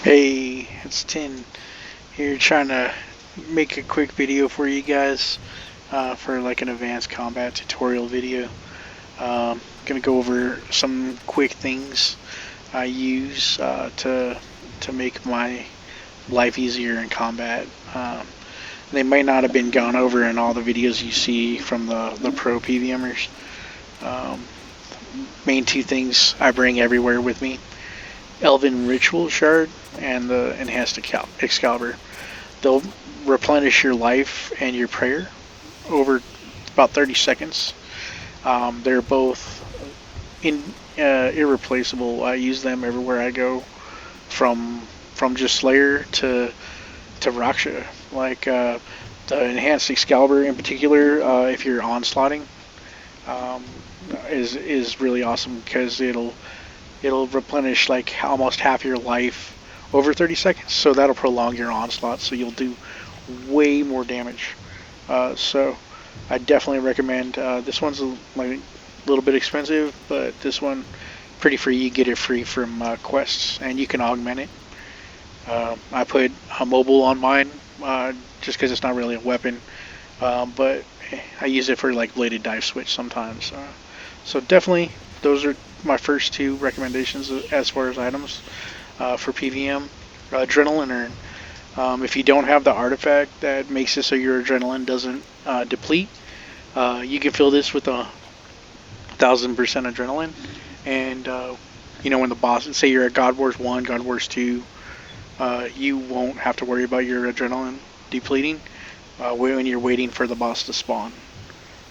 Hey, it's Tin here trying to make a quick video for you guys for like an advanced combat tutorial video. Gonna go over some quick things I use to make my life easier in combat. They might not have been gone over in all the videos you see from the pro PVMers. Um, Main two things I bring everywhere with me: Elven Ritual Shard and the Enhanced Excalibur. They'll replenish your life and your prayer over about 30 seconds. They're both irreplaceable. I use them everywhere I go, from just Slayer to Raksha. Like the Enhanced Excalibur in particular, if you're onslaughting, um, is really awesome because it'll replenish like almost half your life over 30 seconds, so that'll prolong your onslaught, so you'll do way more damage. So I definitely recommend this one's like a little bit expensive, but this one pretty free. You get it free from quests, and you can augment it. I put a mobile on mine just because it's not really a weapon, but I use it for like bladed dive switch sometimes. So definitely those are my first two recommendations as far as items for PVM. Adrenaline Urn. If you don't have the artifact that makes it so your adrenaline doesn't deplete, you can fill this with 1,000% adrenaline. And when the boss, say you're at God Wars 1, God Wars 2, you won't have to worry about your adrenaline depleting when you're waiting for the boss to spawn.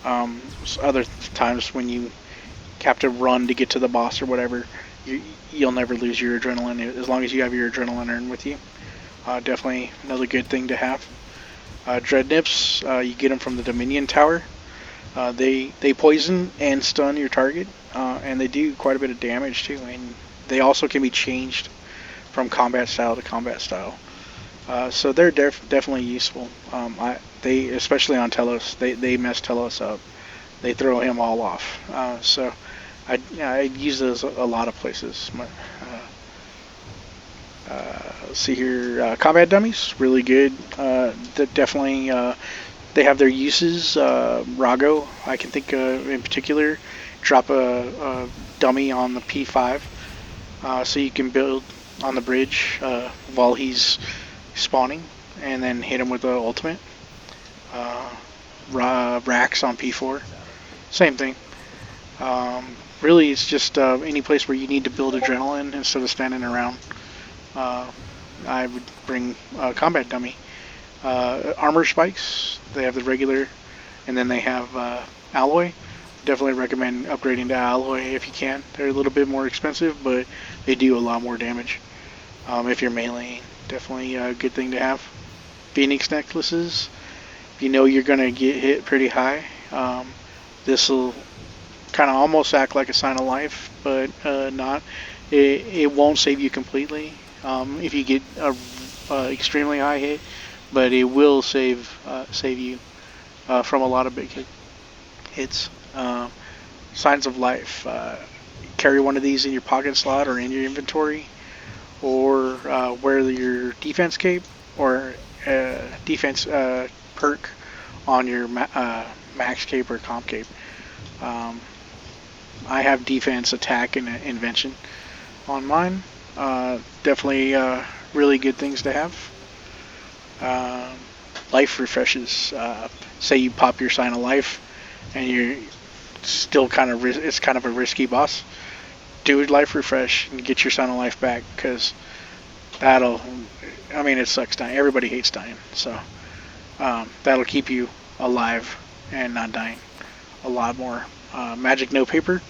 Other times when you have to run to get to the boss or whatever, you'll never lose your adrenaline as long as you have your adrenaline urn with you. Definitely another good thing to have. Dread Nips, you get them from the Dominion Tower. They poison and stun your target, and they do quite a bit of damage too. And they also can be changed from combat style to combat style. So they're definitely useful. They, especially on Telos, they mess Telos up. They throw him all off. So I use those a lot of places. Let's see here, combat dummies, really good. Definitely, they have their uses. Rago, I can think in particular, drop a dummy on the P5, so you can build on the bridge while he's spawning, and then hit him with the ultimate. Rax on P4, same thing. Really, it's just any place where you need to build adrenaline instead of standing around. I would bring a combat dummy. Armor spikes, they have the regular, and then they have alloy. Definitely recommend upgrading to alloy if you can. They're a little bit more expensive, but they do a lot more damage. If you're meleeing, definitely a good thing to have. Phoenix necklaces, you know you're going to get hit pretty high. This will kind of almost act like a sign of life, but not. It won't save you completely if you get a extremely high hit, but it will save you from a lot of big hits. Signs of life. Carry one of these in your pocket slot or in your inventory, or wear your defense cape or defense perk on your max cape or comp cape. I have defense, attack, and invention on mine. Definitely really good things to have. Life refreshes. Say you pop your sign of life, and you're still it's kind of a risky boss. Do a life refresh and get your sign of life back, because it sucks dying. Everybody hates dying, so that'll keep you alive and not dying a lot more. Magic no paper.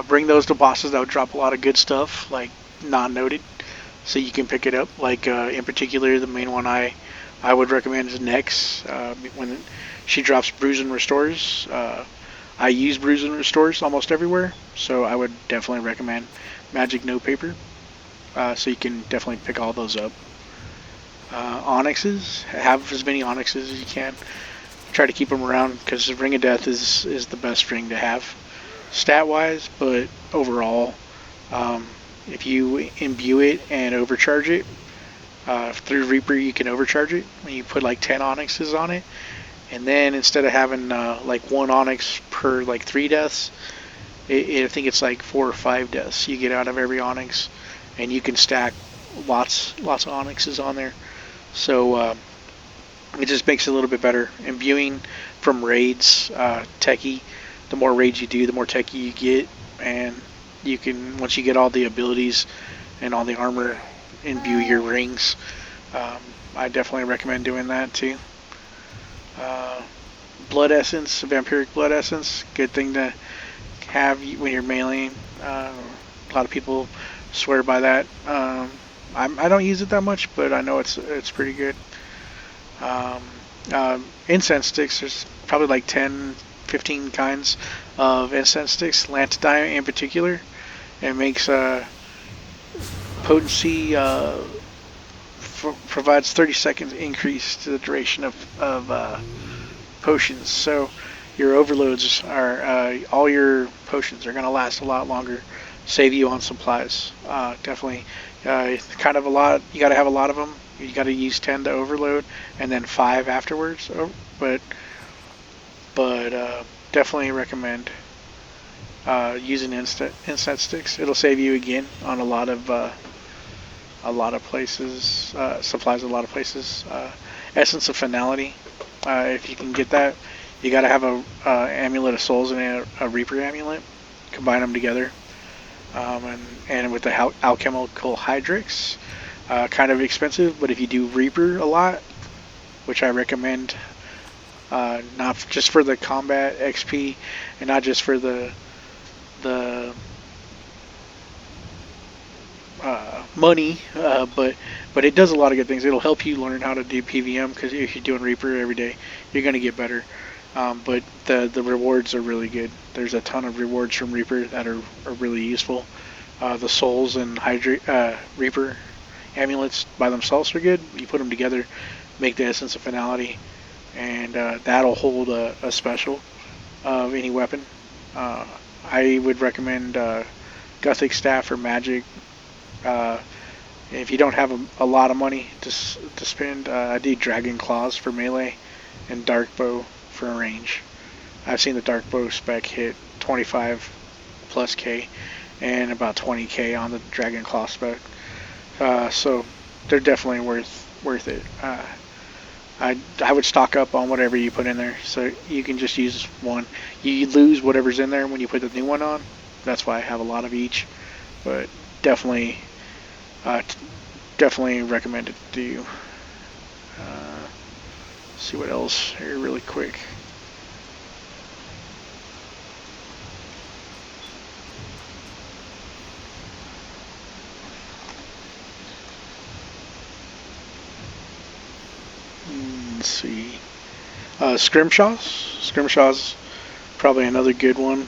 Bring those to bosses that would drop a lot of good stuff, like non-noted, so you can pick it up. Like in particular, the main one I would recommend is Nex. When she drops Brews and Restores, I use Brews and Restores almost everywhere, so I would definitely recommend Magic no paper. So you can definitely pick all those up. Onyxes, have as many onyxes as you can. Try to keep them around, because Ring of Death is the best ring to have stat wise, but overall If you imbue it and overcharge it, through Reaper you can overcharge it when you put like 10 onyxes on it. And then instead of having like one onyx per like 3 deaths, I think it's like 4 or 5 deaths you get out of every onyx, and you can stack lots of onyxes on there. So it just makes it a little bit better. Imbuing from raids, techie. The more raids you do, the more techie you get, and you can, once you get all the abilities and all the armor, imbue your rings. I definitely recommend doing that too. Uh, blood essence, vampiric blood essence, good thing to have when you're meleeing. A lot of people swear by that. I don't use it that much, but I know it's pretty good. Um, Incense sticks, there's probably like 10, 15 kinds of incense sticks. Lantidine in particular, it makes potency, provides 30 seconds increase to the duration of potions. So your overloads are, all your potions are going to last a lot longer, save you on supplies. Definitely, kind of a lot. You got to have a lot of them. You got to use 10 to overload, and then 5 afterwards. But definitely recommend using incense sticks. It'll save you again on a lot of places. Supplies a lot of places. Essence of Finality. If you can get that, you got to have a amulet of souls and a Reaper amulet. Combine them together, and with the alchemical hydrix, kind of expensive. But if you do Reaper a lot, which I recommend, not just for the combat XP and not just for the money, but it does a lot of good things. It'll help you learn how to do PVM, because if you're doing Reaper every day, you're going to get better. But the rewards are really good. There's a ton of rewards from Reaper that are really useful. The souls and Reaper amulets by themselves are good. You put them together, make the Essence of Finality, and that'll hold a special of any weapon. I would recommend Gothic Staff or Magic. If you don't have a lot of money to spend, I do Dragon Claws for melee and Dark Bow for range. I've seen the Dark Bow spec hit 25 plus K and about 20K on the Dragon Claw spec. So they're definitely worth it. I would stock up on whatever you put in there, so you can just use one. You lose whatever's in there when you put the new one on. That's why I have a lot of each. But definitely, definitely recommend it to you. See what else here really quick. Let's see. Scrimshaws. Scrimshaws, probably another good one.